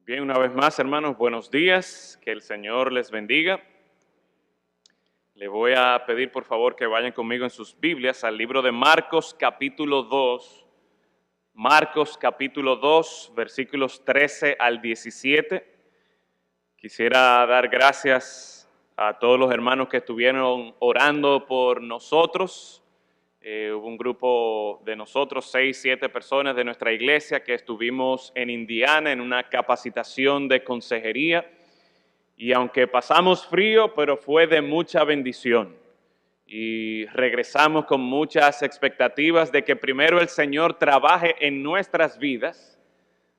Bien, una vez más, hermanos, buenos días, que el Señor les bendiga. Le voy a pedir, por favor, que vayan conmigo en sus Biblias al libro de Marcos, capítulo 2. Marcos, capítulo 2, versículos 13 al 17. Quisiera dar gracias a todos los hermanos que estuvieron orando por nosotros. Hubo un grupo de nosotros, 6, 7 personas de nuestra iglesia que estuvimos en Indiana en una capacitación de consejería y aunque pasamos frío, pero fue de mucha bendición y regresamos con muchas expectativas de que primero el Señor trabaje en nuestras vidas,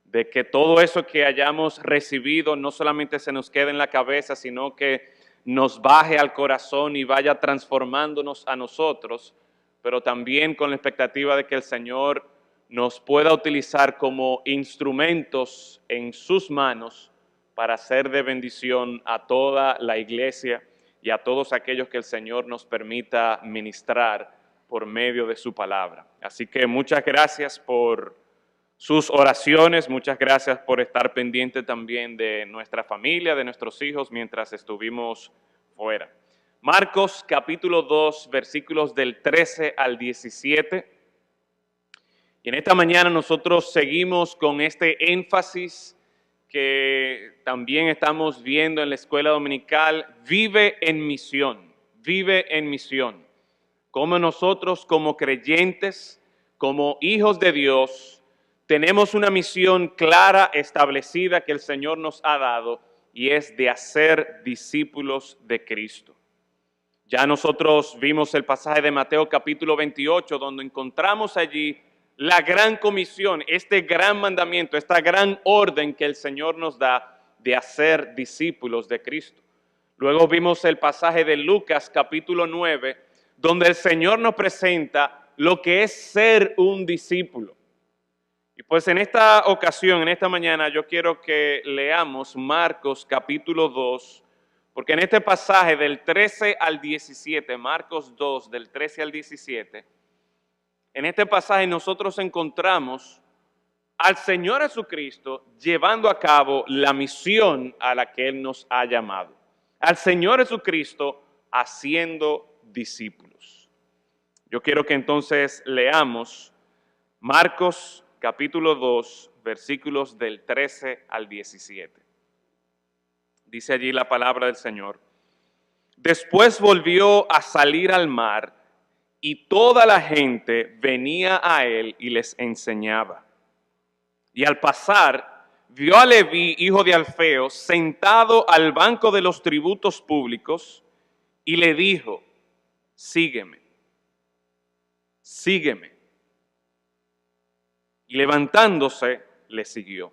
de que todo eso que hayamos recibido no solamente se nos quede en la cabeza, sino que nos baje al corazón y vaya transformándonos a nosotros, pero también con la expectativa de que el Señor nos pueda utilizar como instrumentos en sus manos para ser de bendición a toda la iglesia y a todos aquellos que el Señor nos permita ministrar por medio de su palabra. Así que muchas gracias por sus oraciones, muchas gracias por estar pendiente también de nuestra familia, de nuestros hijos mientras estuvimos fuera. Marcos capítulo 2, versículos del 13 al 17. Y en esta mañana nosotros seguimos con este énfasis que también estamos viendo en la escuela dominical, vive en misión, vive en misión. Como nosotros como creyentes, como hijos de Dios, tenemos una misión clara, establecida que el Señor nos ha dado y es de hacer discípulos de Cristo. Ya nosotros vimos el pasaje de Mateo capítulo 28, donde encontramos allí la gran comisión, este gran mandamiento, esta gran orden que el Señor nos da de hacer discípulos de Cristo. Luego vimos el pasaje de Lucas capítulo 9, donde el Señor nos presenta lo que es ser un discípulo. Y pues en esta ocasión, en esta mañana, yo quiero que leamos Marcos capítulo 2, porque en este pasaje del 13 al 17, Marcos 2, del 13 al 17, en este pasaje nosotros encontramos al Señor Jesucristo llevando a cabo la misión a la que Él nos ha llamado. Al Señor Jesucristo haciendo discípulos. Yo quiero que entonces leamos Marcos capítulo 2, versículos del 13 al 17. Dice allí la palabra del Señor. Después volvió a salir al mar y toda la gente venía a él y les enseñaba. Y al pasar, vio a Leví, hijo de Alfeo, sentado al banco de los tributos públicos y le dijo, sígueme, sígueme. Y levantándose, le siguió.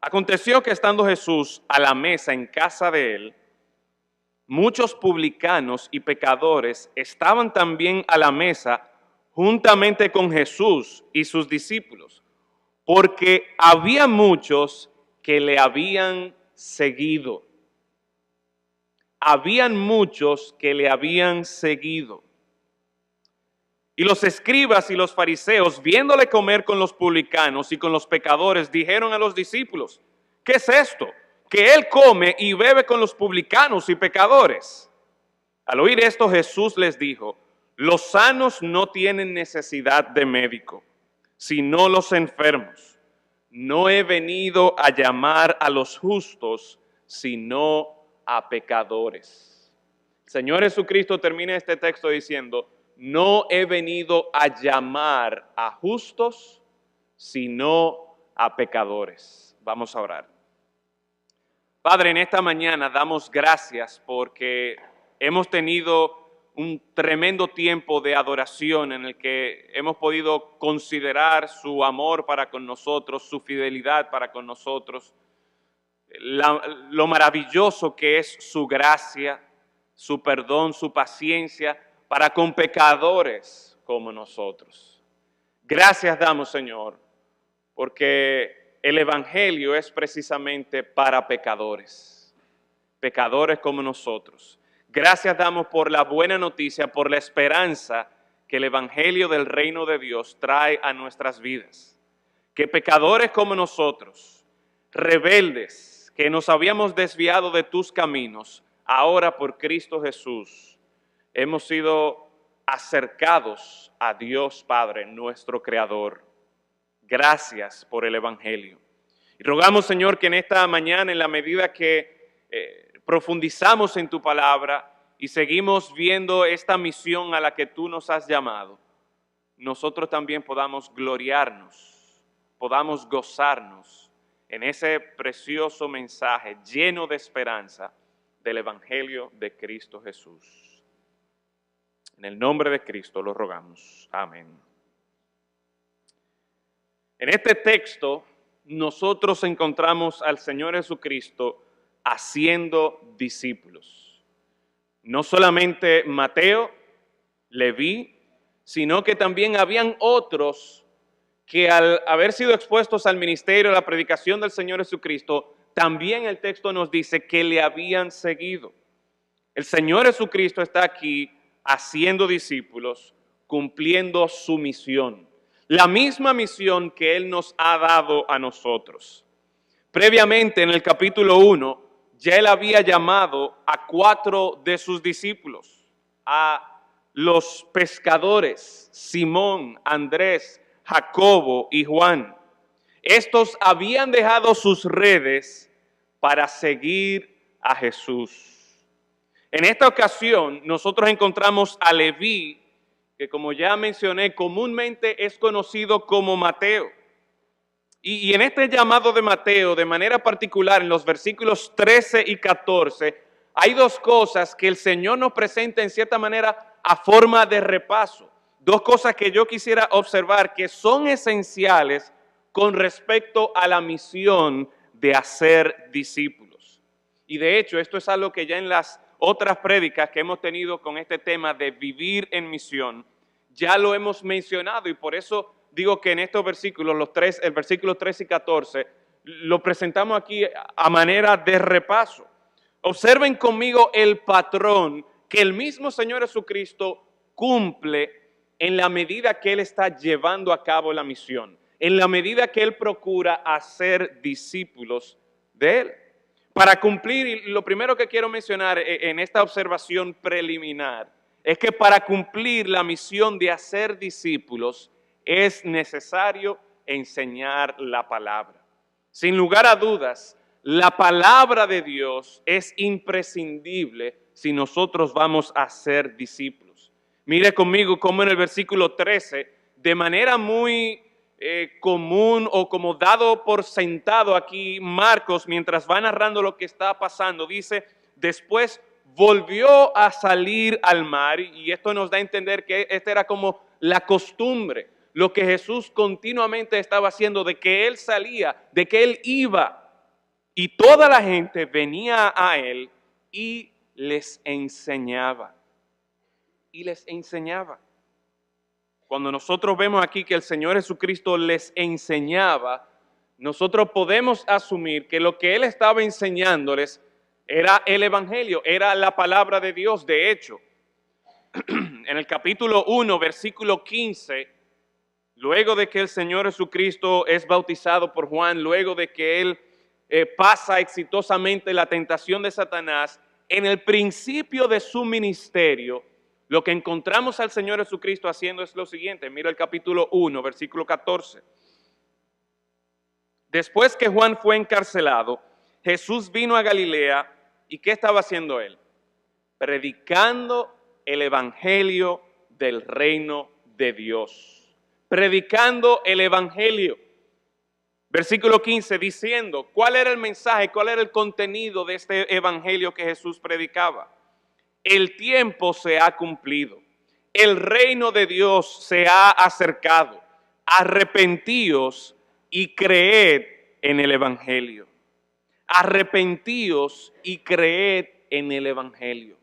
Aconteció que estando Jesús a la mesa en casa de él, muchos publicanos y pecadores estaban también a la mesa juntamente con Jesús y sus discípulos, porque había muchos que le habían seguido. Habían muchos que le habían seguido. Y los escribas y los fariseos, viéndole comer con los publicanos y con los pecadores, dijeron a los discípulos, ¿qué es esto? Que él come y bebe con los publicanos y pecadores. Al oír esto, Jesús les dijo, los sanos no tienen necesidad de médico, sino los enfermos. No he venido a llamar a los justos, sino a pecadores. El Señor Jesucristo termina este texto diciendo, no he venido a llamar a justos, sino a pecadores. Vamos a orar. Padre, en esta mañana damos gracias porque hemos tenido un tremendo tiempo de adoración en el que hemos podido considerar su amor para con nosotros, su fidelidad para con nosotros, lo maravilloso que es su gracia, su perdón, su paciencia para con pecadores como nosotros. Gracias damos, Señor, porque el Evangelio es precisamente para pecadores, pecadores como nosotros. Gracias damos por la buena noticia, por la esperanza que el Evangelio del reino de Dios trae a nuestras vidas. Que pecadores como nosotros, rebeldes, que nos habíamos desviado de tus caminos, ahora por Cristo Jesús hemos sido acercados a Dios Padre, nuestro Creador. Gracias por el Evangelio. Y rogamos, Señor, que en esta mañana, en la medida que profundizamos en tu palabra y seguimos viendo esta misión a la que tú nos has llamado, nosotros también podamos gloriarnos, podamos gozarnos en ese precioso mensaje lleno de esperanza del Evangelio de Cristo Jesús. En el nombre de Cristo lo rogamos. Amén. En este texto nosotros encontramos al Señor Jesucristo haciendo discípulos. No solamente Mateo, Leví, sino que también habían otros que al haber sido expuestos al ministerio, a la predicación del Señor Jesucristo, también el texto nos dice que le habían seguido. El Señor Jesucristo está aquí haciendo discípulos, cumpliendo su misión. La misma misión que Él nos ha dado a nosotros. Previamente, en el capítulo 1, ya Él había llamado a 4 de sus discípulos, a los pescadores, Simón, Andrés, Jacobo y Juan. Estos habían dejado sus redes para seguir a Jesús. En esta ocasión, nosotros encontramos a Leví, que como ya mencioné, comúnmente es conocido como Mateo. Y en este llamado de Mateo, de manera particular, en los versículos 13 y 14, hay 2 cosas que el Señor nos presenta en cierta manera a forma de repaso. 2 cosas que yo quisiera observar que son esenciales con respecto a la misión de hacer discípulos. Y de hecho, esto es algo que ya en las otras prédicas que hemos tenido con este tema de vivir en misión, ya lo hemos mencionado y por eso digo que en estos versículos, el versículo 13 y 14, lo presentamos aquí a manera de repaso. Observen conmigo el patrón que el mismo Señor Jesucristo cumple en la medida que Él está llevando a cabo la misión, en la medida que Él procura hacer discípulos de Él. Para cumplir, y lo primero que quiero mencionar en esta observación preliminar, es que para cumplir la misión de hacer discípulos es necesario enseñar la palabra. Sin lugar a dudas, la palabra de Dios es imprescindible si nosotros vamos a ser discípulos. Mire conmigo cómo en el versículo 13, de manera muy común o como dado por sentado aquí, Marcos, mientras va narrando lo que está pasando, dice, después volvió a salir al mar, y esto nos da a entender que esta era como la costumbre, lo que Jesús continuamente estaba haciendo, de que Él salía, de que Él iba, y toda la gente venía a Él y les enseñaba. Y les enseñaba. Cuando nosotros vemos aquí que el Señor Jesucristo les enseñaba, nosotros podemos asumir que lo que Él estaba enseñándoles era el Evangelio, era la palabra de Dios. De hecho, en el capítulo 1, versículo 15, luego de que el Señor Jesucristo es bautizado por Juan, luego de que Él pasa exitosamente la tentación de Satanás, en el principio de su ministerio, lo que encontramos al Señor Jesucristo haciendo es lo siguiente. Mira el capítulo 1, versículo 14. Después que Juan fue encarcelado, Jesús vino a Galilea, ¿y qué estaba haciendo Él? Predicando el Evangelio del reino de Dios. Predicando el Evangelio. Versículo 15, diciendo, ¿cuál era el mensaje, cuál era el contenido de este Evangelio que Jesús predicaba? El tiempo se ha cumplido. El reino de Dios se ha acercado. Arrepentíos y creed en el Evangelio. Arrepentíos y creed en el Evangelio.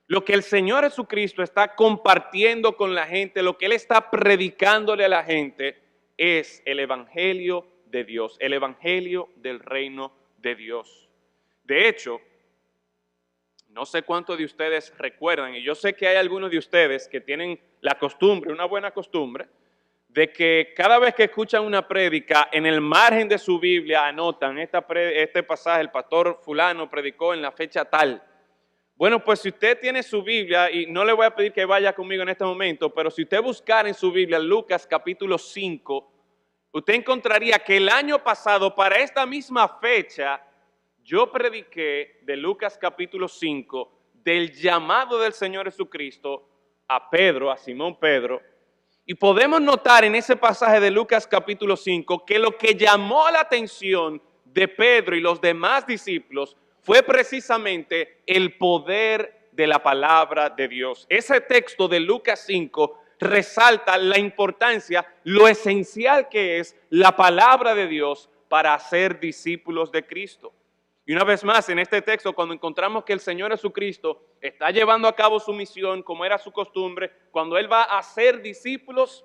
Lo que el Señor Jesucristo está compartiendo con la gente, lo que Él está predicándole a la gente, es el Evangelio de Dios, el Evangelio del reino de Dios. De hecho, no sé cuántos de ustedes recuerdan, y yo sé que hay algunos de ustedes que tienen la costumbre, una buena costumbre, de que cada vez que escuchan una prédica, en el margen de su Biblia anotan, este pasaje el pastor fulano predicó en la fecha tal. Bueno, pues si usted tiene su Biblia, y no le voy a pedir que vaya conmigo en este momento, pero si usted buscara en su Biblia Lucas capítulo 5, usted encontraría que el año pasado, para esta misma fecha, yo prediqué de Lucas capítulo 5, del llamado del Señor Jesucristo a Pedro, a Simón Pedro. Y podemos notar en ese pasaje de Lucas capítulo 5 que lo que llamó la atención de Pedro y los demás discípulos fue precisamente el poder de la palabra de Dios. Ese texto de Lucas 5 resalta la importancia, lo esencial que es la palabra de Dios para hacer discípulos de Cristo. Y una vez más, en este texto, cuando encontramos que el Señor Jesucristo está llevando a cabo su misión, como era su costumbre, cuando Él va a hacer discípulos,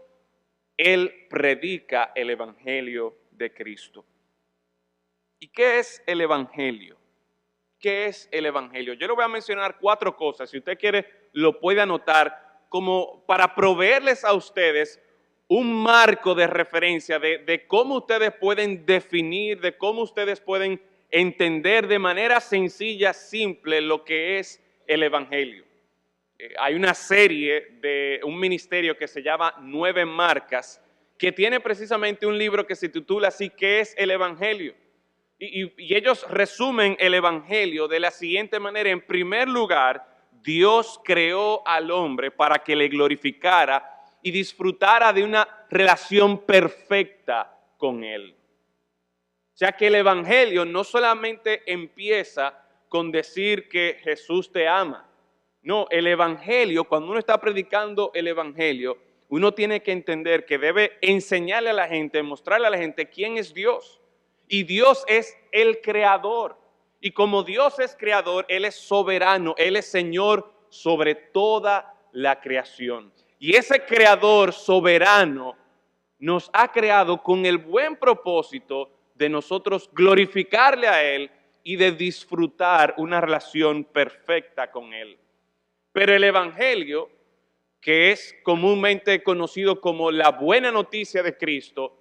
Él predica el Evangelio de Cristo. ¿Y qué es el Evangelio? ¿Qué es el Evangelio? Yo le voy a mencionar 4 cosas. Si usted quiere, lo puede anotar como para proveerles a ustedes un marco de referencia de cómo ustedes pueden definir, de cómo ustedes pueden entender de manera sencilla, simple, lo que es el Evangelio. Hay una serie de un ministerio que se llama 9 Marcas, que tiene precisamente un libro que se titula así, ¿qué es el Evangelio? Y ellos resumen el Evangelio de la siguiente manera. En primer lugar, Dios creó al hombre para que le glorificara y disfrutara de una relación perfecta con Él. O sea que el Evangelio no solamente empieza con decir que Jesús te ama. No, el Evangelio, cuando uno está predicando el Evangelio, uno tiene que entender que debe enseñarle a la gente, mostrarle a la gente quién es Dios. Y Dios es el creador. Y como Dios es creador, Él es soberano, Él es Señor sobre toda la creación. Y ese creador soberano nos ha creado con el buen propósito de nosotros glorificarle a Él y de disfrutar una relación perfecta con Él. Pero el Evangelio, que es comúnmente conocido como la buena noticia de Cristo,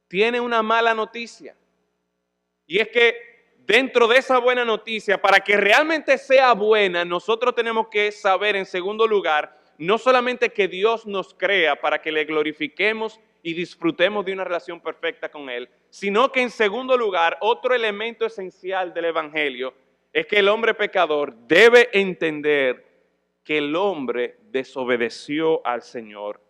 tiene una mala noticia. Y es que dentro de esa buena noticia, para que realmente sea buena, nosotros tenemos que saber, en segundo lugar, no solamente que Dios nos crea para que le glorifiquemos y disfrutemos de una relación perfecta con Él, sino que en segundo lugar, otro elemento esencial del Evangelio es que el hombre pecador debe entender que el hombre desobedeció al Señor,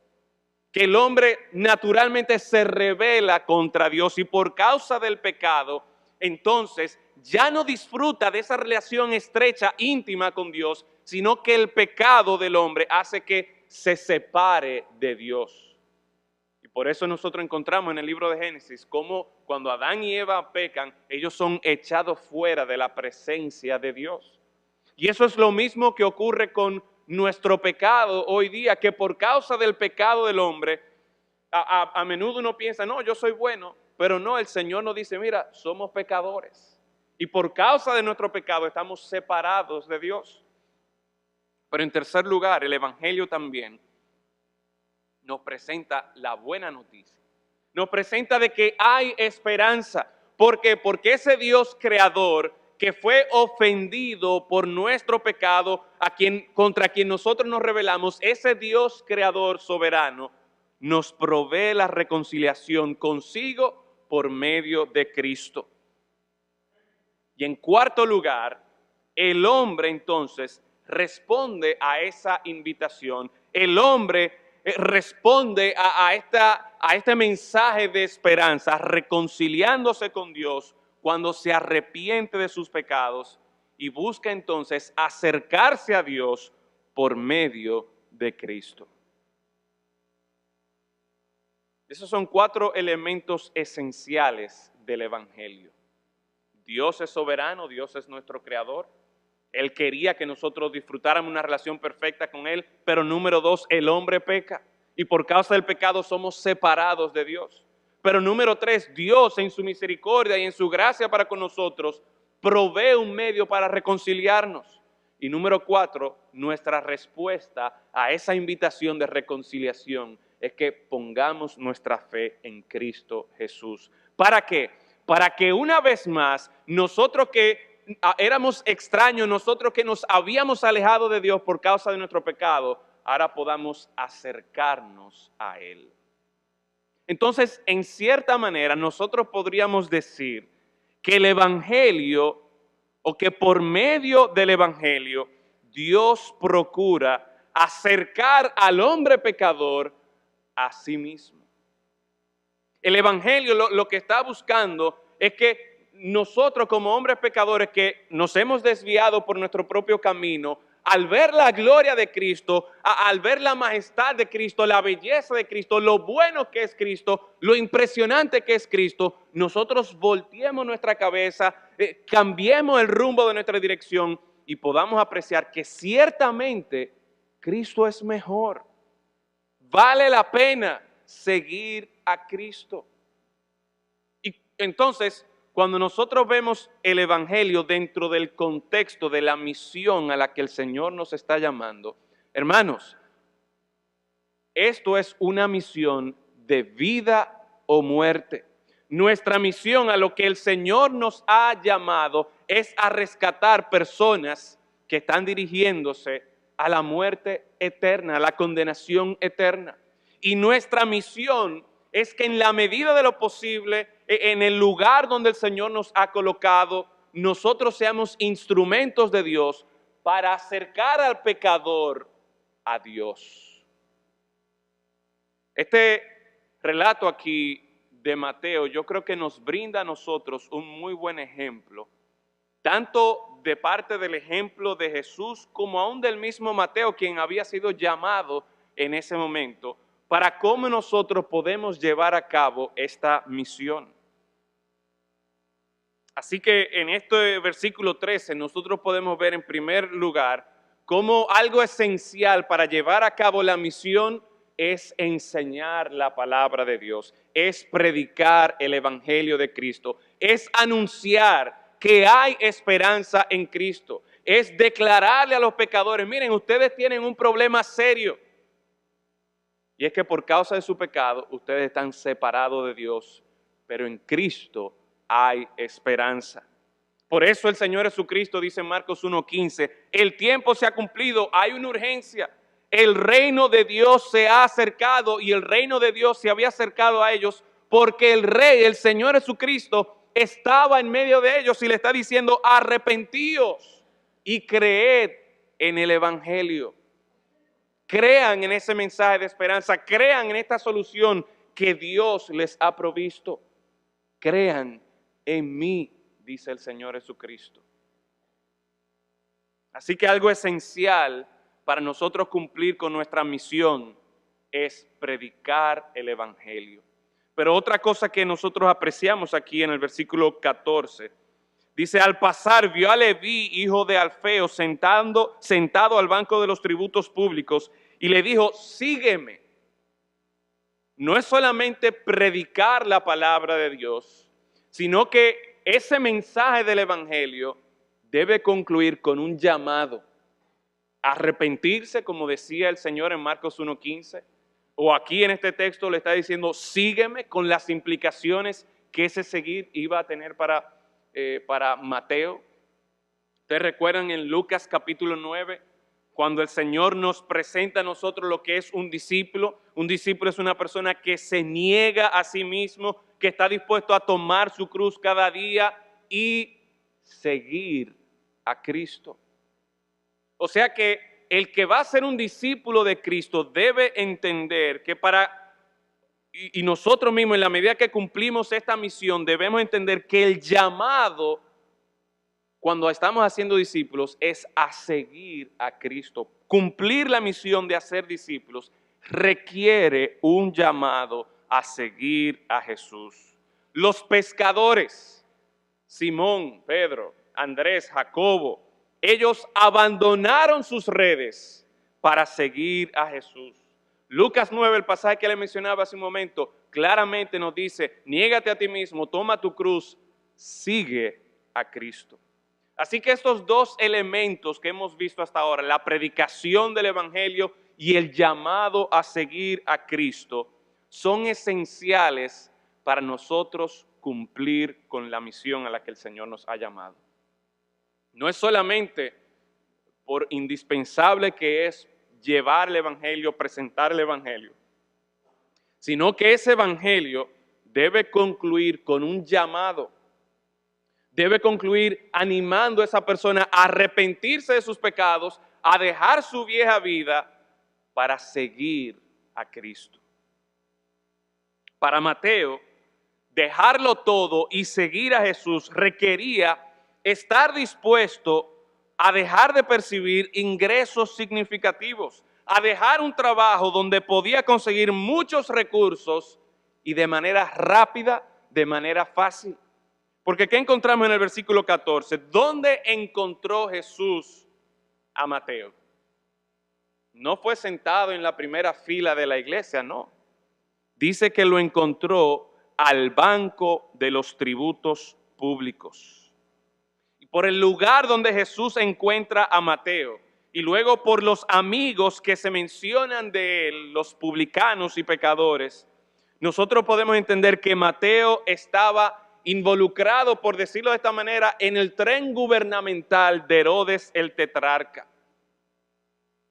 que el hombre naturalmente se rebela contra Dios y por causa del pecado, entonces ya no disfruta de esa relación estrecha, íntima con Dios, sino que el pecado del hombre hace que se separe de Dios. Y por eso nosotros encontramos en el libro de Génesis cómo cuando Adán y Eva pecan, ellos son echados fuera de la presencia de Dios. Y eso es lo mismo que ocurre con nuestro pecado hoy día, que por causa del pecado del hombre, a menudo uno piensa, no, yo soy bueno, pero no, el Señor nos dice, mira, somos pecadores. Y por causa de nuestro pecado estamos separados de Dios. Pero en tercer lugar, el Evangelio también nos presenta la buena noticia. Nos presenta de que hay esperanza. ¿Por qué? Porque ese Dios creador que fue ofendido por nuestro pecado, contra quien nosotros nos rebelamos, ese Dios creador soberano nos provee la reconciliación consigo por medio de Cristo. Y en cuarto lugar, el hombre entonces responde a esa invitación. El hombre responde a este mensaje de esperanza, reconciliándose con Dios cuando se arrepiente de sus pecados y busca entonces acercarse a Dios por medio de Cristo. Esos son 4 elementos esenciales del Evangelio. Dios es soberano, Dios es nuestro creador. Él quería que nosotros disfrutáramos una relación perfecta con Él, pero número 2, el hombre peca y por causa del pecado somos separados de Dios. Pero número 3, Dios en su misericordia y en su gracia para con nosotros provee un medio para reconciliarnos. Y número 4, nuestra respuesta a esa invitación de reconciliación es que pongamos nuestra fe en Cristo Jesús. ¿Para qué? Para que una vez más, nosotros que éramos extraños, nosotros que nos habíamos alejado de Dios por causa de nuestro pecado, ahora podamos acercarnos a Él. Entonces, en cierta manera, nosotros podríamos decir que el Evangelio, o que por medio del Evangelio, Dios procura acercar al hombre pecador a sí mismo. El Evangelio lo que está buscando es que nosotros como hombres pecadores que nos hemos desviado por nuestro propio camino, al ver la gloria de Cristo, al ver la majestad de Cristo, la belleza de Cristo, lo bueno que es Cristo, lo impresionante que es Cristo, nosotros volteemos nuestra cabeza, cambiemos el rumbo de nuestra dirección y podamos apreciar que ciertamente Cristo es mejor. Vale la pena seguir a Cristo. Y entonces, cuando nosotros vemos el Evangelio dentro del contexto de la misión a la que el Señor nos está llamando, hermanos, esto es una misión de vida o muerte. Nuestra misión a lo que el Señor nos ha llamado es a rescatar personas que están dirigiéndose a la muerte eterna, a la condenación eterna. Y nuestra misión es que en la medida de lo posible, en el lugar donde el Señor nos ha colocado, nosotros seamos instrumentos de Dios para acercar al pecador a Dios. Este relato aquí de Mateo, yo creo que nos brinda a nosotros un muy buen ejemplo, tanto de parte del ejemplo de Jesús como aún del mismo Mateo, quien había sido llamado en ese momento, para cómo nosotros podemos llevar a cabo esta misión. Así que en este versículo 13 nosotros podemos ver en primer lugar cómo algo esencial para llevar a cabo la misión es enseñar la palabra de Dios, es predicar el Evangelio de Cristo, es anunciar que hay esperanza en Cristo, es declararle a los pecadores, miren, ustedes tienen un problema serio. Y es que por causa de su pecado, ustedes están separados de Dios, pero en Cristo hay esperanza. Por eso el Señor Jesucristo dice en Marcos 1:15, el tiempo se ha cumplido, hay una urgencia. El reino de Dios se ha acercado y el reino de Dios se había acercado a ellos porque el Rey, el Señor Jesucristo, estaba en medio de ellos y le está diciendo, arrepentíos y creed en el Evangelio. Crean en ese mensaje de esperanza, crean en esta solución que Dios les ha provisto. Crean en mí, dice el Señor Jesucristo. Así que algo esencial para nosotros cumplir con nuestra misión es predicar el Evangelio. Pero otra cosa que nosotros apreciamos aquí en el versículo 14, dice, al pasar vio a Leví, hijo de Alfeo, sentado al banco de los tributos públicos, y le dijo, sígueme. No es solamente predicar la palabra de Dios, sino que ese mensaje del Evangelio debe concluir con un llamado. Arrepentirse, como decía el Señor en Marcos 1:15, o aquí en este texto le está diciendo, sígueme, con las implicaciones que ese seguir iba a tener para Mateo. ¿Ustedes recuerdan en Lucas capítulo 9, cuando el Señor nos presenta a nosotros lo que es un discípulo? Un discípulo es una persona que se niega a sí mismo, que está dispuesto a tomar su cruz cada día y seguir a Cristo. O sea que el que va a ser un discípulo de Cristo debe entender que y nosotros mismos en la medida que cumplimos esta misión debemos entender que el llamado cuando estamos haciendo discípulos es a seguir a Cristo. Cumplir la misión de hacer discípulos requiere un llamado a seguir a Jesús. Los pescadores, Simón, Pedro, Andrés, Jacobo, ellos abandonaron sus redes para seguir a Jesús. Lucas 9, el pasaje que le mencionaba hace un momento, claramente nos dice, niégate a ti mismo, toma tu cruz, sigue a Cristo. Así que estos dos elementos que hemos visto hasta ahora, la predicación del Evangelio y el llamado a seguir a Cristo son esenciales para nosotros cumplir con la misión a la que el Señor nos ha llamado. No es solamente por indispensable que es llevar el Evangelio, presentar el Evangelio, sino que ese Evangelio debe concluir con un llamado, debe concluir animando a esa persona a arrepentirse de sus pecados, a dejar su vieja vida para seguir a Cristo. Para Mateo, dejarlo todo y seguir a Jesús requería estar dispuesto a dejar de percibir ingresos significativos, a dejar un trabajo donde podía conseguir muchos recursos y de manera rápida, de manera fácil. Porque ¿qué encontramos en el versículo 14? ¿Dónde encontró Jesús a Mateo? No fue sentado en la primera fila de la iglesia, no. Dice que lo encontró al banco de los tributos públicos. Y por el lugar donde Jesús encuentra a Mateo, y luego por los amigos que se mencionan de él, los publicanos y pecadores, nosotros podemos entender que Mateo estaba involucrado, por decirlo de esta manera, en el tren gubernamental de Herodes el tetrarca.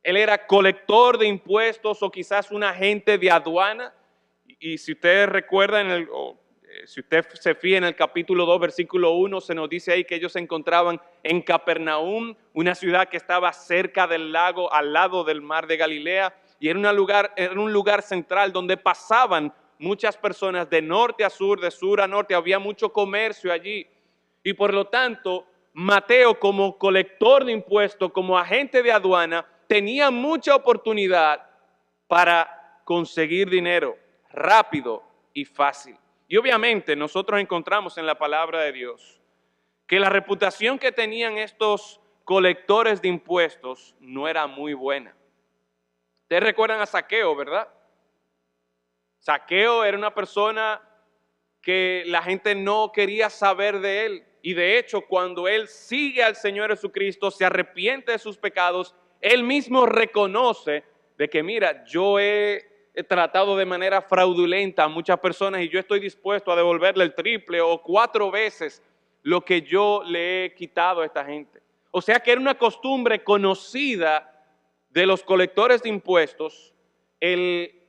Él era colector de impuestos o quizás un agente de aduana. Y si ustedes recuerdan, si usted se fía en el capítulo 2, versículo 1, se nos dice ahí que ellos se encontraban en Capernaum, una ciudad que estaba cerca del lago, al lado del mar de Galilea, y era un lugar central donde pasaban muchas personas de norte a sur, de sur a norte, había mucho comercio allí. Y por lo tanto, Mateo, como colector de impuestos, como agente de aduana, tenía mucha oportunidad para conseguir dinero rápido y fácil. Y obviamente nosotros encontramos en la palabra de Dios que la reputación que tenían estos colectores de impuestos no era muy buena. Ustedes recuerdan a Zaqueo, ¿verdad? Zaqueo era una persona que la gente no quería saber de él. Y de hecho, cuando él sigue al Señor Jesucristo, se arrepiente de sus pecados, él mismo reconoce de que, mira, yo he tratado de manera fraudulenta a muchas personas y yo estoy dispuesto a devolverle el triple o 4 veces lo que yo le he quitado a esta gente. O sea que era una costumbre conocida de los colectores de impuestos el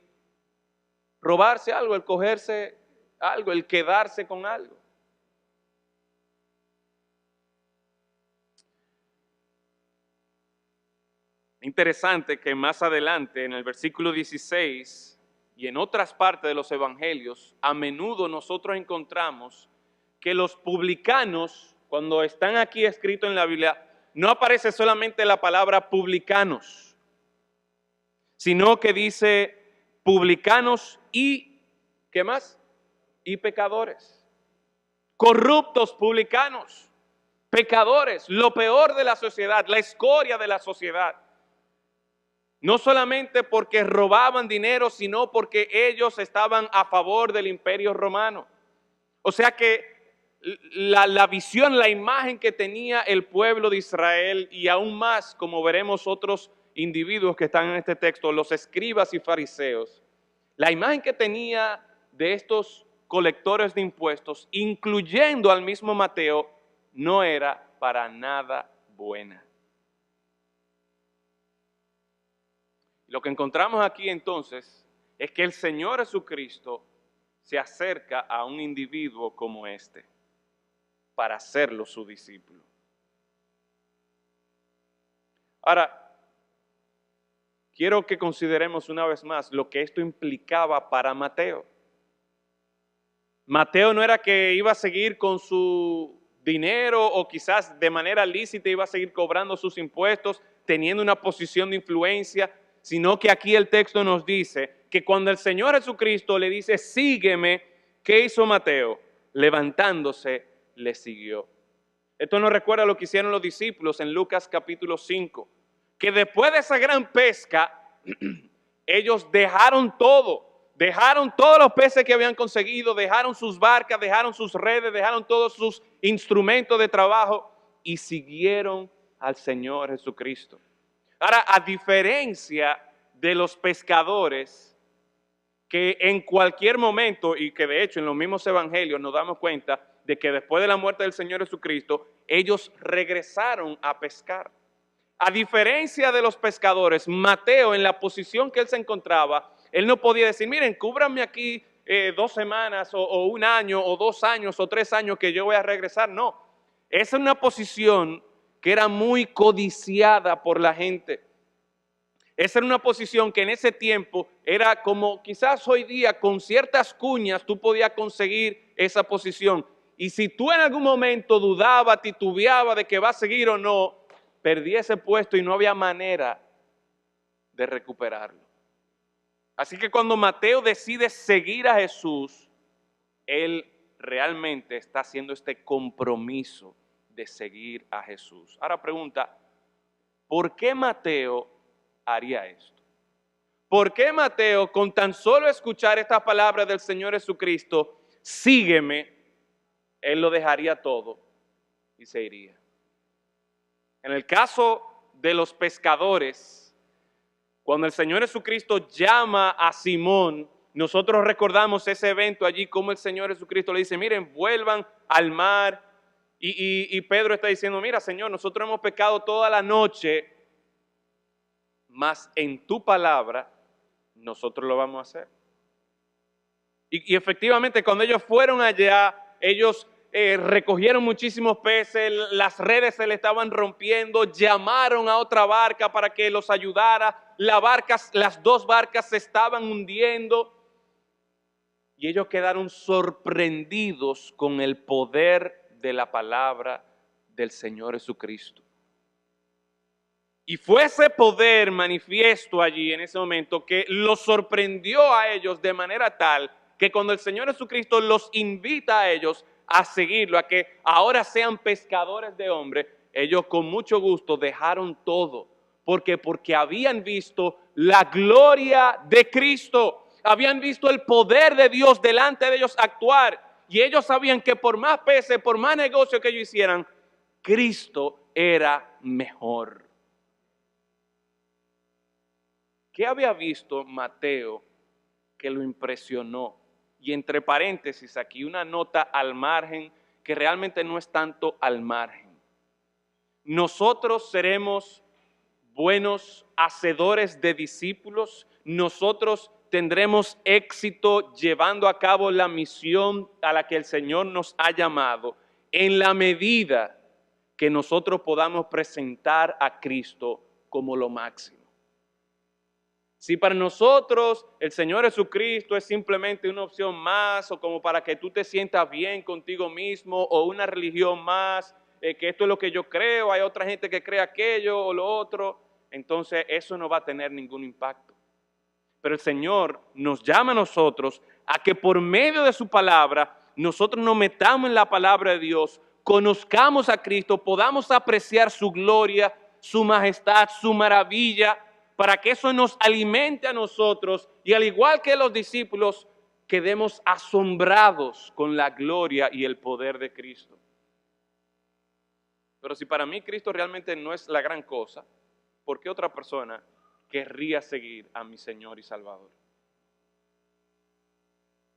robarse algo, el cogerse algo, el quedarse con algo. Interesante que más adelante en el versículo 16 y en otras partes de los evangelios, a menudo nosotros encontramos que los publicanos, cuando están aquí escritos en la Biblia, no aparece solamente la palabra publicanos, sino que dice publicanos y, ¿qué más? Y pecadores. Corruptos publicanos, pecadores, lo peor de la sociedad, la escoria de la sociedad. No solamente porque robaban dinero, sino porque ellos estaban a favor del Imperio Romano. O sea que la visión, la imagen que tenía el pueblo de Israel, y aún más, como veremos otros individuos que están en este texto, los escribas y fariseos, la imagen que tenía de estos colectores de impuestos, incluyendo al mismo Mateo, no era para nada buena. Lo que encontramos aquí entonces es que el Señor Jesucristo se acerca a un individuo como este para hacerlo su discípulo. Ahora, quiero que consideremos una vez más lo que esto implicaba para Mateo. Mateo no era que iba a seguir con su dinero o quizás de manera lícita iba a seguir cobrando sus impuestos, teniendo una posición de influencia, sino que aquí el texto nos dice que cuando el Señor Jesucristo le dice, sígueme, ¿qué hizo Mateo? Levantándose, le siguió. Esto nos recuerda lo que hicieron los discípulos en Lucas capítulo 5, que después de esa gran pesca, ellos dejaron todo. Dejaron todos los peces que habían conseguido, dejaron sus barcas, dejaron sus redes, dejaron todos sus instrumentos de trabajo y siguieron al Señor Jesucristo. Ahora, a diferencia de los pescadores que en cualquier momento, y que de hecho en los mismos evangelios nos damos cuenta de que después de la muerte del Señor Jesucristo, ellos regresaron a pescar. A diferencia de los pescadores, Mateo, en la posición que él se encontraba, él no podía decir, miren, cúbranme aquí 2 semanas o 1 año o 2 años o 3 años que yo voy a regresar. No, esa es una posición que era muy codiciada por la gente. Esa era una posición que en ese tiempo era como quizás hoy día con ciertas cuñas tú podías conseguir esa posición. Y si tú en algún momento dudabas, titubeabas de que va a seguir o no, perdí ese puesto y no había manera de recuperarlo. Así que cuando Mateo decide seguir a Jesús, él realmente está haciendo este compromiso de seguir a Jesús. Ahora pregunta, ¿por qué Mateo haría esto? ¿Por qué Mateo, con tan solo escuchar estas palabras del Señor Jesucristo, sígueme, él lo dejaría todo y se iría? En el caso de los pescadores, cuando el Señor Jesucristo llama a Simón, nosotros recordamos ese evento allí, como el Señor Jesucristo le dice, miren, vuelvan al mar. Y Pedro está diciendo, mira, Señor, nosotros hemos pecado toda la noche, mas en tu palabra nosotros lo vamos a hacer. Y efectivamente, cuando ellos fueron allá, ellos recogieron muchísimos peces, las redes se le estaban rompiendo, llamaron a otra barca para que los ayudara, las 2 barcas se estaban hundiendo y ellos quedaron sorprendidos con el poder de la palabra del Señor Jesucristo. Y fue ese poder manifiesto allí en ese momento que los sorprendió a ellos de manera tal que cuando el Señor Jesucristo los invita a ellos a seguirlo, a que ahora sean pescadores de hombres, ellos con mucho gusto dejaron todo. ¿Por qué? Porque habían visto la gloria de Cristo, habían visto el poder de Dios delante de ellos actuar, y ellos sabían que por más peces, por más negocio que ellos hicieran, Cristo era mejor. ¿Qué había visto Mateo que lo impresionó? Y entre paréntesis, aquí una nota al margen, que realmente no es tanto al margen. Nosotros seremos buenos hacedores de discípulos, nosotros tendremos éxito llevando a cabo la misión a la que el Señor nos ha llamado, en la medida que nosotros podamos presentar a Cristo como lo máximo. Si para nosotros el Señor Jesucristo es simplemente una opción más o como para que tú te sientas bien contigo mismo o una religión más, que esto es lo que yo creo, hay otra gente que cree aquello o lo otro, entonces eso no va a tener ningún impacto. Pero el Señor nos llama a nosotros a que por medio de su palabra nosotros nos metamos en la palabra de Dios, conozcamos a Cristo, podamos apreciar su gloria, su majestad, su maravilla, para que eso nos alimente a nosotros y al igual que los discípulos, quedemos asombrados con la gloria y el poder de Cristo. Pero si para mí Cristo realmente no es la gran cosa, ¿por qué otra persona querría seguir a mi Señor y Salvador?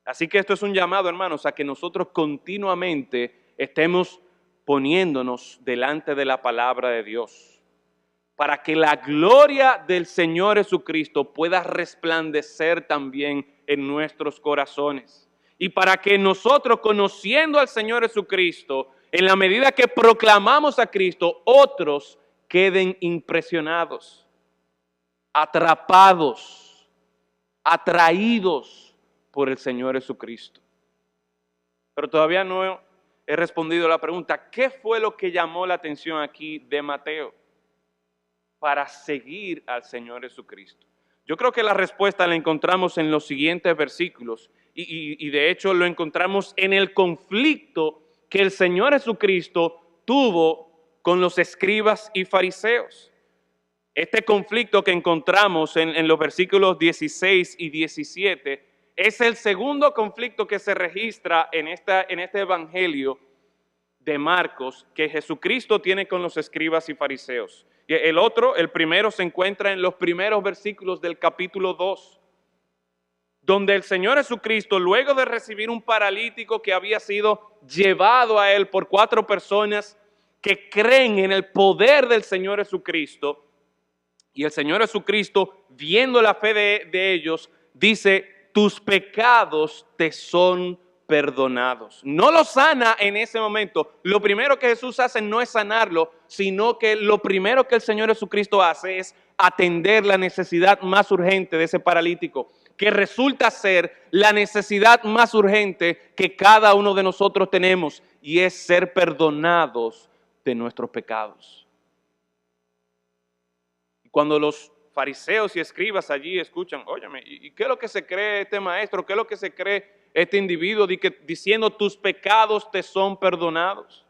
Así que esto es un llamado, hermanos, a que nosotros continuamente estemos poniéndonos delante de la palabra de Dios, para que la gloria del Señor Jesucristo pueda resplandecer también en nuestros corazones. Y para que nosotros, conociendo al Señor Jesucristo, en la medida que proclamamos a Cristo, otros queden impresionados, atrapados, atraídos por el Señor Jesucristo. Pero todavía no he respondido a la pregunta, ¿qué fue lo que llamó la atención aquí de Mateo para seguir al Señor Jesucristo? Yo creo que la respuesta la encontramos en los siguientes versículos y de hecho lo encontramos en el conflicto que el Señor Jesucristo tuvo con los escribas y fariseos. Este conflicto que encontramos en los versículos 16 y 17 es el segundo conflicto que se registra en este evangelio de Marcos que Jesucristo tiene con los escribas y fariseos. Y el primero, se encuentra en los primeros versículos del capítulo 2, donde el Señor Jesucristo, luego de recibir un paralítico que había sido llevado a Él por 4 personas que creen en el poder del Señor Jesucristo, y el Señor Jesucristo, viendo la fe de ellos, dice: tus pecados te son perdonados. No lo sana en ese momento. Lo primero que Jesús hace no es sanarlo, sino que lo primero que el Señor Jesucristo hace es atender la necesidad más urgente de ese paralítico, que resulta ser la necesidad más urgente que cada uno de nosotros tenemos, y es ser perdonados de nuestros pecados. Cuando los fariseos y escribas allí escuchan: óyeme, ¿y qué es lo que se cree este maestro? ¿Qué es lo que se cree este individuo diciendo tus pecados te son perdonados?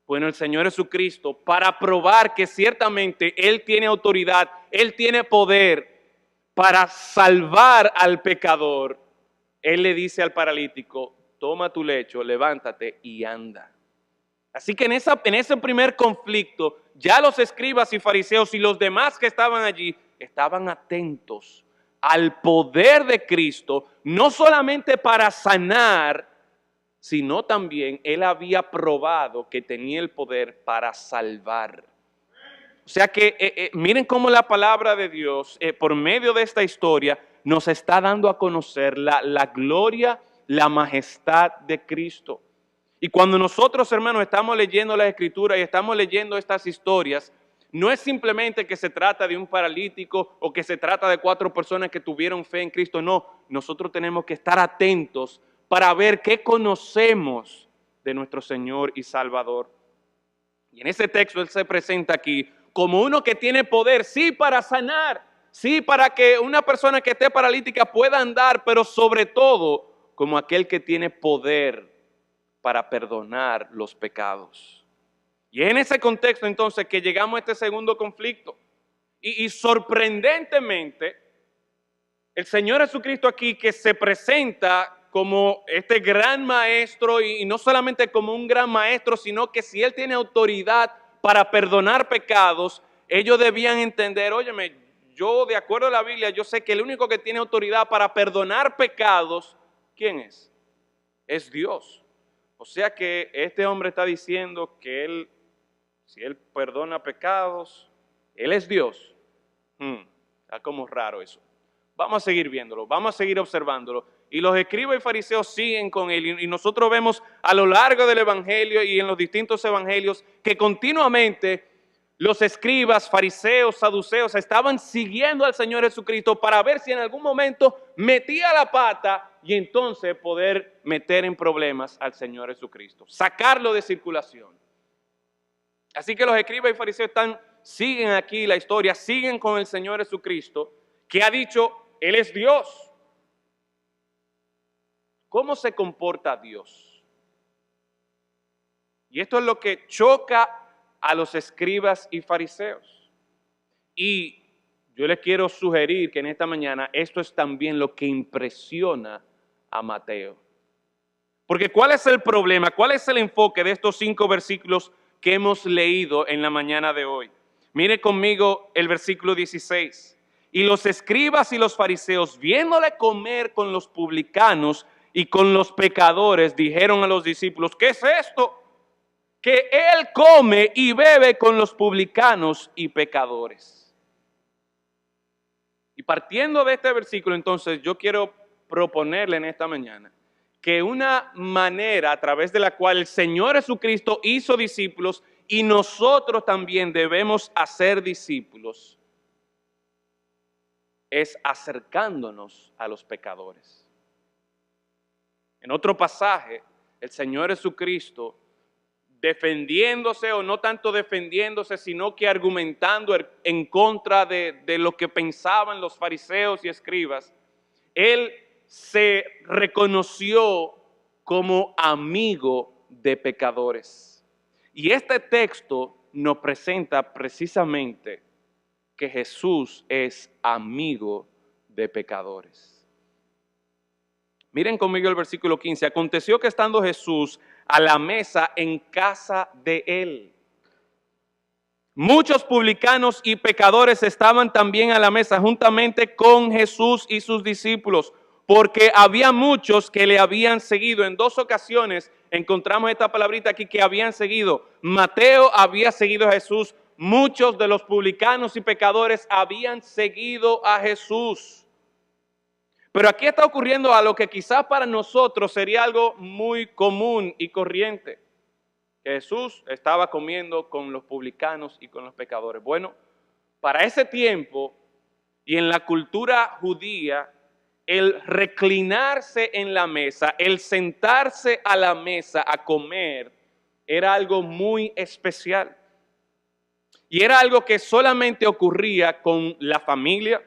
Bueno, el Señor Jesucristo, para probar que ciertamente Él tiene autoridad, Él tiene poder para salvar al pecador, Él le dice al paralítico: toma tu lecho, levántate y anda. Así que en ese primer conflicto, ya los escribas y fariseos y los demás que estaban allí estaban atentos al poder de Cristo, no solamente para sanar, sino también Él había probado que tenía el poder para salvar. O sea que miren cómo la palabra de Dios, por medio de esta historia, nos está dando a conocer la gloria, la majestad de Cristo. Y cuando nosotros, hermanos, estamos leyendo la Escritura y estamos leyendo estas historias, no es simplemente que se trata de un paralítico o que se trata de 4 personas que tuvieron fe en Cristo. No, nosotros tenemos que estar atentos para ver qué conocemos de nuestro Señor y Salvador. Y en ese texto Él se presenta aquí como uno que tiene poder, sí, para sanar, sí, para que una persona que esté paralítica pueda andar, pero sobre todo como aquel que tiene poder para perdonar los pecados. Y es en ese contexto entonces que llegamos a este segundo conflicto. Y sorprendentemente, el Señor Jesucristo aquí, que se presenta como este gran maestro, y no solamente como un gran maestro, sino que si Él tiene autoridad para perdonar pecados, ellos debían entender: óyeme, yo de acuerdo a la Biblia, yo sé que el único que tiene autoridad para perdonar pecados, ¿quién es? Es Dios. O sea que este hombre está diciendo que si Él perdona pecados, Él es Dios. Está como raro eso. Vamos a seguir viéndolo, vamos a seguir observándolo. Y los escribas y fariseos siguen con Él. Y nosotros vemos a lo largo del Evangelio y en los distintos evangelios que continuamente los escribas, fariseos, saduceos estaban siguiendo al Señor Jesucristo para ver si en algún momento metía la pata y entonces poder meter en problemas al Señor Jesucristo, sacarlo de circulación. Así que los escribas y fariseos siguen aquí la historia, siguen con el Señor Jesucristo, que ha dicho: Él es Dios. ¿Cómo se comporta Dios? Y esto es lo que choca a los escribas y fariseos. Y yo les quiero sugerir que en esta mañana esto es también lo que impresiona a Mateo. Porque ¿cuál es el problema? ¿Cuál es el enfoque de estos 5 versículos que hemos leído en la mañana de hoy? Mire conmigo el versículo 16. Y los escribas y los fariseos, viéndole comer con los publicanos y con los pecadores, dijeron a los discípulos: ¿qué es esto? Que Él come y bebe con los publicanos y pecadores. Y partiendo de este versículo, entonces, yo quiero proponerle en esta mañana que una manera a través de la cual el Señor Jesucristo hizo discípulos y nosotros también debemos hacer discípulos es acercándonos a los pecadores. En otro pasaje, el Señor Jesucristo, defendiéndose, o no tanto defendiéndose, sino que argumentando en contra de lo que pensaban los fariseos y escribas, Él se reconoció como amigo de pecadores. Y este texto nos presenta precisamente que Jesús es amigo de pecadores. Miren conmigo el versículo 15. Aconteció que estando Jesús a la mesa en casa de él, Muchos publicanos y pecadores estaban también a la mesa juntamente con Jesús y sus discípulos, porque había muchos que le habían seguido. En 2 ocasiones encontramos esta palabrita aquí, que habían seguido. Mateo había seguido a Jesús. Muchos de los publicanos y pecadores habían seguido a Jesús. Pero aquí está ocurriendo algo que quizás para nosotros sería algo muy común y corriente. Que Jesús estaba comiendo con los publicanos y con los pecadores. Bueno, para ese tiempo y en la cultura judía, el reclinarse en la mesa, el sentarse a la mesa a comer, era algo muy especial. Y era algo que solamente ocurría con la familia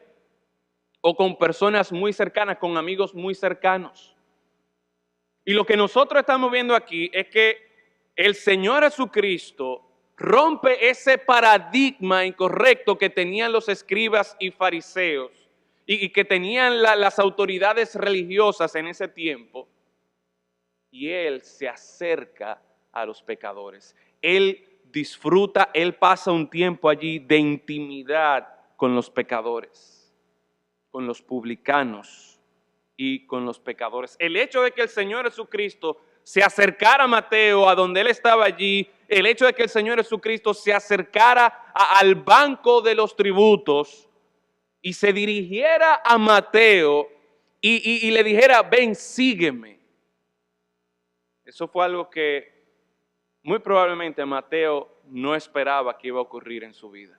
o con personas muy cercanas, con amigos muy cercanos. Y lo que nosotros estamos viendo aquí es que el Señor Jesucristo rompe ese paradigma incorrecto que tenían los escribas y fariseos y que tenían las autoridades religiosas en ese tiempo. Y Él se acerca a los pecadores. Él disfruta, Él pasa un tiempo allí de intimidad con los pecadores, con los publicanos y con los pecadores. El hecho de que el Señor Jesucristo se acercara a Mateo, a donde él estaba allí, el hecho de que el Señor Jesucristo se acercara al banco de los tributos y se dirigiera a Mateo y le dijera, ven, sígueme. Eso fue algo que muy probablemente Mateo no esperaba que iba a ocurrir en su vida.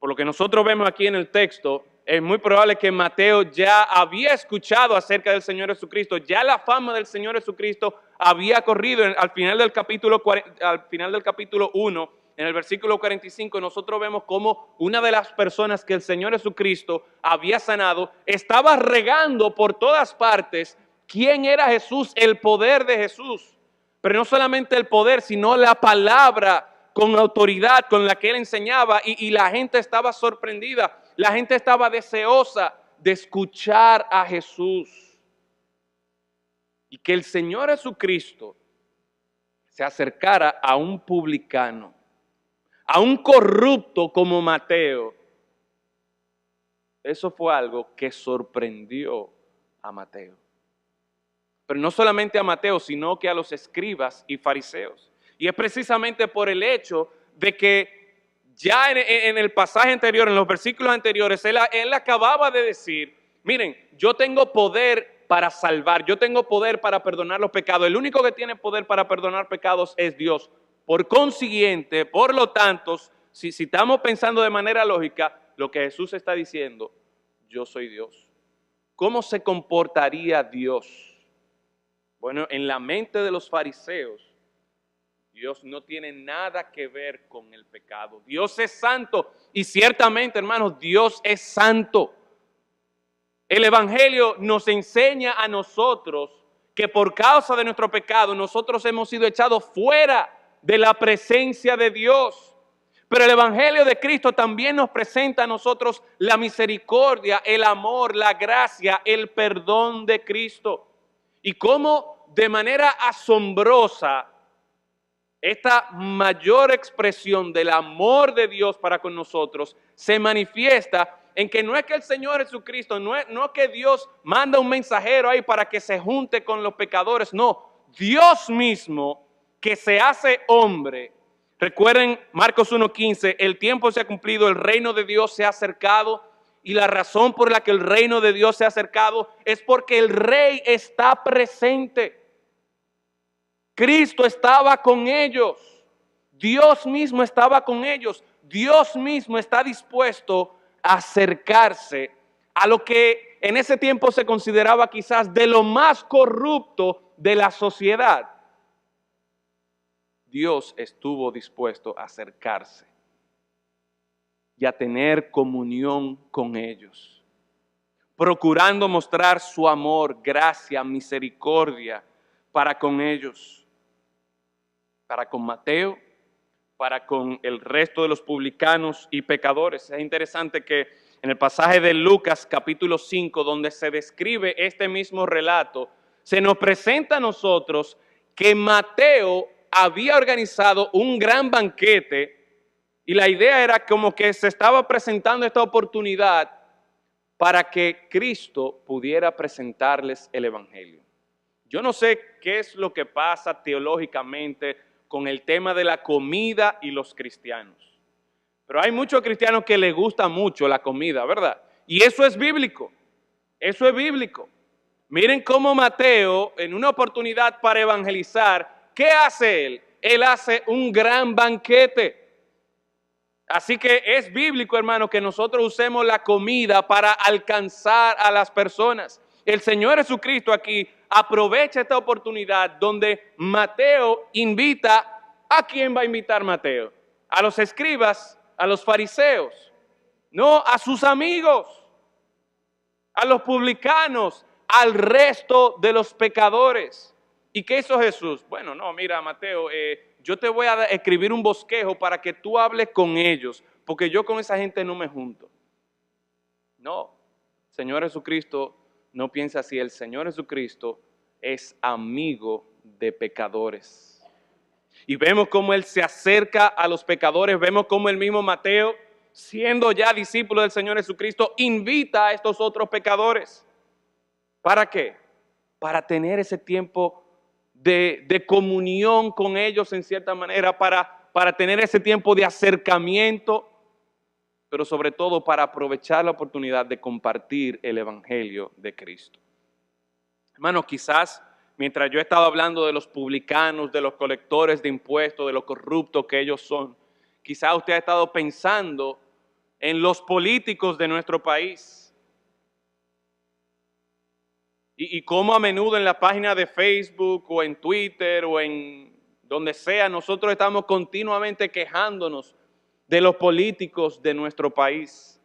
Por lo que nosotros vemos aquí en el texto, es muy probable que Mateo ya había escuchado acerca del Señor Jesucristo, ya la fama del Señor Jesucristo había corrido. Al final del capítulo 1, en el versículo 45, nosotros vemos cómo una de las personas que el Señor Jesucristo había sanado estaba regando por todas partes quién era Jesús, el poder de Jesús. Pero no solamente el poder, sino la palabra con autoridad con la que él enseñaba, y la gente estaba sorprendida. La gente estaba deseosa de escuchar a Jesús. Y que el Señor Jesucristo se acercara a un publicano, a un corrupto como Mateo. Eso fue algo que sorprendió a Mateo. Pero no solamente a Mateo, sino que a los escribas y fariseos. Y es precisamente por el hecho de que ya en el pasaje anterior, en los versículos anteriores, él acababa de decir, miren, yo tengo poder para salvar, yo tengo poder para perdonar los pecados. El único que tiene poder para perdonar pecados es Dios. Por consiguiente, por lo tanto, si estamos pensando de manera lógica, lo que Jesús está diciendo, yo soy Dios. ¿Cómo se comportaría Dios? Bueno, en la mente de los fariseos, Dios no tiene nada que ver con el pecado. Dios es santo y ciertamente, hermanos, Dios es santo. El Evangelio nos enseña a nosotros que por causa de nuestro pecado nosotros hemos sido echados fuera de la presencia de Dios. Pero el Evangelio de Cristo también nos presenta a nosotros la misericordia, el amor, la gracia, el perdón de Cristo. Y cómo de manera asombrosa esta mayor expresión del amor de Dios para con nosotros se manifiesta en que no es que el Señor Jesucristo, no es que Dios manda un mensajero ahí para que se junte con los pecadores, no, Dios mismo que se hace hombre. Recuerden Marcos 1:15, el tiempo se ha cumplido, el reino de Dios se ha acercado, y la razón por la que el reino de Dios se ha acercado es porque el Rey está presente. Cristo estaba con ellos, Dios mismo estaba con ellos, Dios mismo está dispuesto a acercarse a lo que en ese tiempo se consideraba quizás de lo más corrupto de la sociedad. Dios estuvo dispuesto a acercarse y a tener comunión con ellos, procurando mostrar su amor, gracia, misericordia para con ellos. Para con Mateo, para con el resto de los publicanos y pecadores. Es interesante que en el pasaje de Lucas capítulo 5, donde se describe este mismo relato, se nos presenta a nosotros que Mateo había organizado un gran banquete y la idea era como que se estaba presentando esta oportunidad para que Cristo pudiera presentarles el Evangelio. Yo no sé qué es lo que pasa teológicamente con el tema de la comida y los cristianos, pero hay muchos cristianos que les gusta mucho la comida, ¿verdad? Y eso es bíblico, eso es bíblico. Miren cómo Mateo, en una oportunidad para evangelizar, ¿qué hace él? Él hace un gran banquete. Así que es bíblico, hermano, que nosotros usemos la comida para alcanzar a las personas. El Señor Jesucristo aquí aprovecha esta oportunidad donde Mateo invita. ¿A quién va a invitar Mateo? A los escribas, a los fariseos, no, a sus amigos, a los publicanos, al resto de los pecadores. ¿Y qué hizo Jesús? Bueno, no, mira, Mateo, yo te voy a escribir un bosquejo para que tú hables con ellos, porque yo con esa gente no me junto. No, Señor Jesucristo no piensa así. El Señor Jesucristo es amigo de pecadores. Y vemos cómo Él se acerca a los pecadores, vemos cómo el mismo Mateo, siendo ya discípulo del Señor Jesucristo, invita a estos otros pecadores. ¿Para qué? Para tener ese tiempo de comunión con ellos en cierta manera, para tener ese tiempo de acercamiento, pero sobre todo para aprovechar la oportunidad de compartir el Evangelio de Cristo. Hermano, quizás mientras yo he estado hablando de los publicanos, de los colectores de impuestos, de lo corruptos que ellos son, quizás usted ha estado pensando en los políticos de nuestro país. Y cómo a menudo en la página de Facebook o en Twitter o en donde sea, nosotros estamos continuamente quejándonos de los políticos de nuestro país.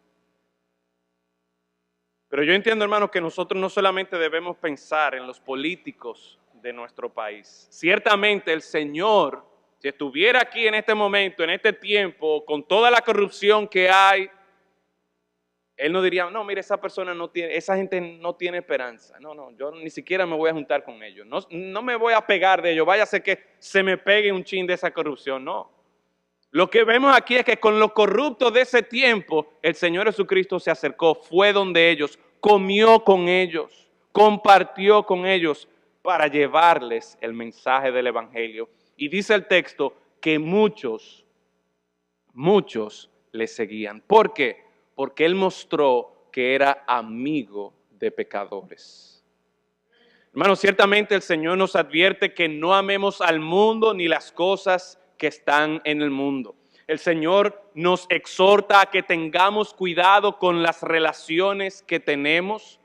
Pero yo entiendo, hermanos, que nosotros no solamente debemos pensar en los políticos de nuestro país. Ciertamente el Señor, si estuviera aquí en este momento, en este tiempo, con toda la corrupción que hay, Él no diría, no, mire, esa persona no tiene, esa gente no tiene esperanza. No, yo ni siquiera me voy a juntar con ellos. No me voy a pegar de ellos. Vaya a ser que se me pegue un chin de esa corrupción. No. Lo que vemos aquí es que con los corruptos de ese tiempo, el Señor Jesucristo se acercó, fue donde ellos, comió con ellos, compartió con ellos para llevarles el mensaje del Evangelio. Y dice el texto que muchos le seguían. ¿Por qué? Porque Él mostró que era amigo de pecadores. Hermanos, ciertamente el Señor nos advierte que no amemos al mundo ni las cosas que están en el mundo. El Señor nos exhorta a que tengamos cuidado con las relaciones que tenemos,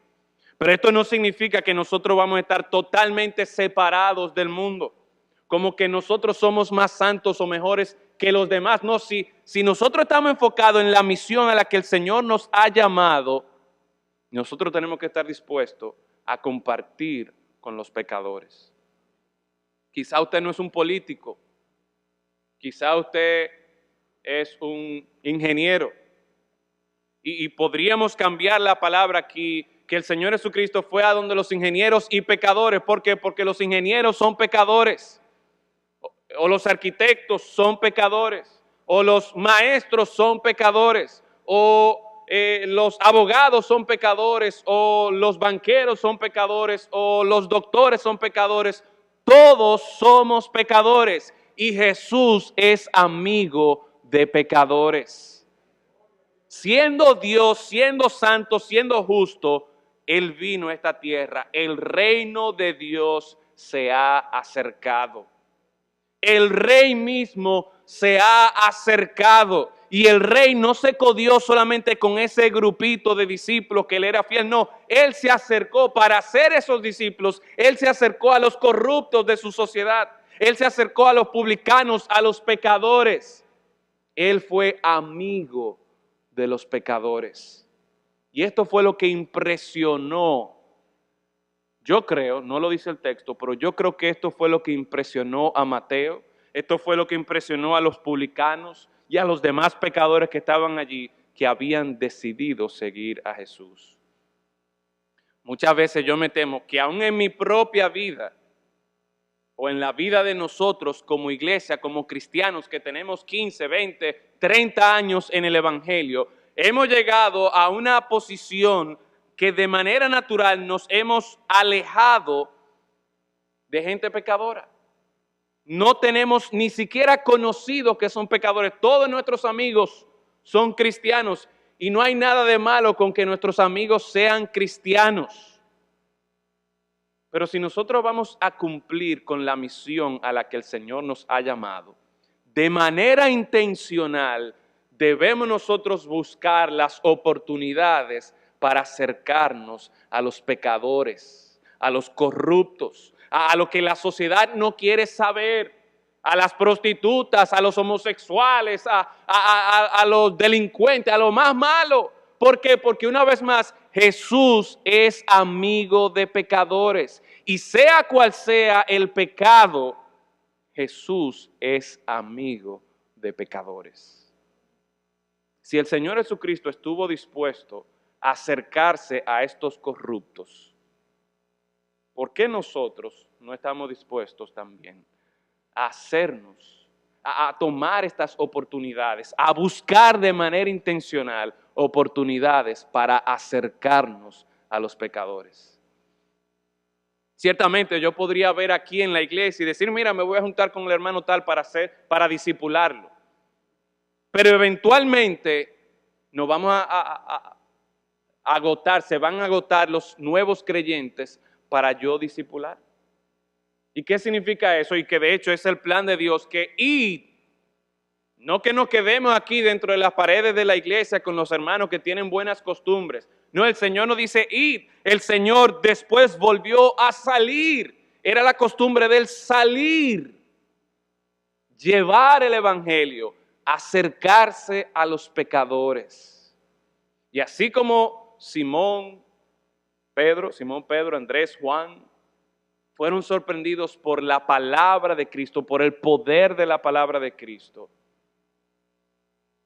pero esto no significa que nosotros vamos a estar totalmente separados del mundo, como que nosotros somos más santos o mejores que los demás. No, si nosotros estamos enfocados en la misión a la que el Señor nos ha llamado, nosotros tenemos que estar dispuestos a compartir con los pecadores. Quizá usted no es un político, quizá usted es un ingeniero, y podríamos cambiar la palabra aquí, que el Señor Jesucristo fue a donde los ingenieros y pecadores. ¿Por qué? Porque los ingenieros son pecadores, o los arquitectos son pecadores, o los maestros son pecadores, o los abogados son pecadores, o los banqueros son pecadores, o los doctores son pecadores. Todos somos pecadores y Jesús es amigo de pecadores. Siendo Dios, siendo santo, siendo justo, Él vino a esta tierra. El reino de Dios se ha acercado. El rey mismo se ha acercado. Y el rey no se codió solamente con ese grupito de discípulos que él era fiel. No, él se acercó para ser esos discípulos. Él se acercó a los corruptos de su sociedad. Él se acercó a los publicanos, a los pecadores. Él fue amigo de los pecadores. Y esto fue lo que impresionó. Yo creo, no lo dice el texto, pero yo creo que esto fue lo que impresionó a Mateo. Esto fue lo que impresionó a los publicanos y a los demás pecadores que estaban allí, que habían decidido seguir a Jesús. Muchas veces yo me temo que aún en mi propia vida, o en la vida de nosotros como iglesia, como cristianos que tenemos 15, 20, 30 años en el Evangelio, hemos llegado a una posición que de manera natural nos hemos alejado de gente pecadora. No tenemos ni siquiera conocido que son pecadores. Todos nuestros amigos son cristianos y no hay nada de malo con que nuestros amigos sean cristianos. Pero si nosotros vamos a cumplir con la misión a la que el Señor nos ha llamado, de manera intencional debemos nosotros buscar las oportunidades para acercarnos a los pecadores, a los corruptos, a lo que la sociedad no quiere saber, a las prostitutas, a los homosexuales, a los delincuentes, a lo más malo. ¿Por qué? Porque una vez más, Jesús es amigo de pecadores. Y sea cual sea el pecado, Jesús es amigo de pecadores. Si el Señor Jesucristo estuvo dispuesto a acercarse a estos corruptos, ¿por qué nosotros no estamos dispuestos también a hacernos, a tomar estas oportunidades, a buscar de manera intencional oportunidades para acercarnos a los pecadores? Ciertamente yo podría ver aquí en la iglesia y decir, mira, me voy a juntar con el hermano tal para discipularlo. Pero eventualmente nos vamos a agotar, se van a agotar los nuevos creyentes para yo discipular. ¿Y qué significa eso? Y que de hecho es el plan de Dios, que no que nos quedemos aquí dentro de las paredes de la iglesia con los hermanos que tienen buenas costumbres. No, el Señor nos dice id. El Señor después volvió a salir. Era la costumbre de él salir, llevar el evangelio, acercarse a los pecadores. Y así como Simón Pedro, Andrés, Juan, fueron sorprendidos por la palabra de Cristo, por el poder de la palabra de Cristo.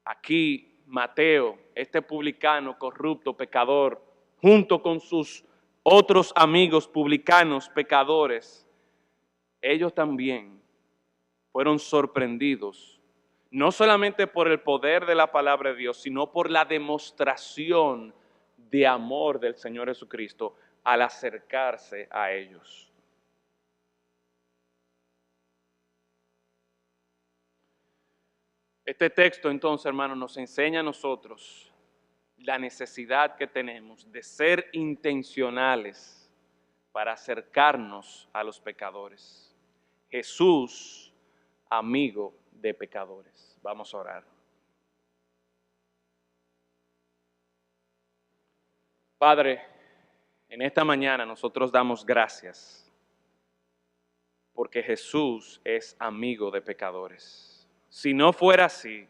Aquí Mateo, este publicano corrupto, pecador, junto con sus otros amigos publicanos, pecadores, ellos también fueron sorprendidos, no solamente por el poder de la palabra de Dios, sino por la demostración de amor del Señor Jesucristo al acercarse a ellos. Este texto entonces, hermanos, nos enseña a nosotros la necesidad que tenemos de ser intencionales para acercarnos a los pecadores. Jesús, amigo de pecadores. Vamos a orar. Padre, en esta mañana nosotros damos gracias porque Jesús es amigo de pecadores. Si no fuera así,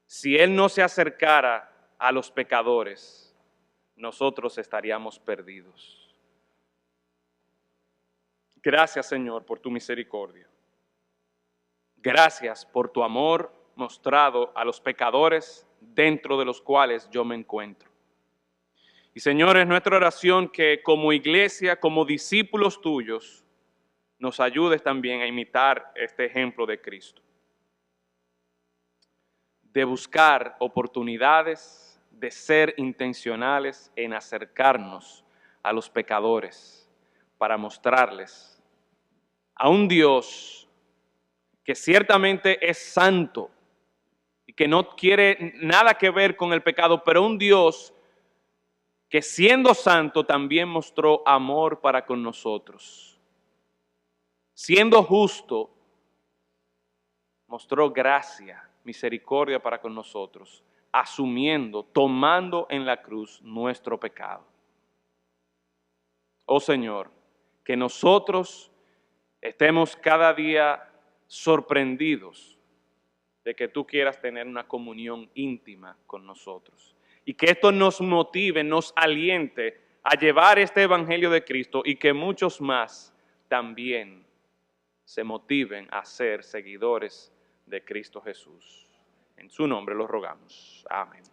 si Él no se acercara a los pecadores, nosotros estaríamos perdidos. Gracias, Señor, por tu misericordia. Gracias por tu amor mostrado a los pecadores dentro de los cuales yo me encuentro. Y, Señor, es nuestra oración que como iglesia, como discípulos tuyos, nos ayudes también a imitar este ejemplo de Cristo, de buscar oportunidades, de ser intencionales en acercarnos a los pecadores para mostrarles a un Dios que ciertamente es santo y que no quiere nada que ver con el pecado, pero un Dios que siendo santo también mostró amor para con nosotros. Siendo justo, mostró gracia, misericordia para con nosotros, asumiendo, tomando en la cruz nuestro pecado. Oh Señor, que nosotros estemos cada día sorprendidos de que tú quieras tener una comunión íntima con nosotros. Y que esto nos motive, nos aliente a llevar este evangelio de Cristo y que muchos más también se motiven a ser seguidores de Cristo Jesús. En su nombre lo rogamos. Amén.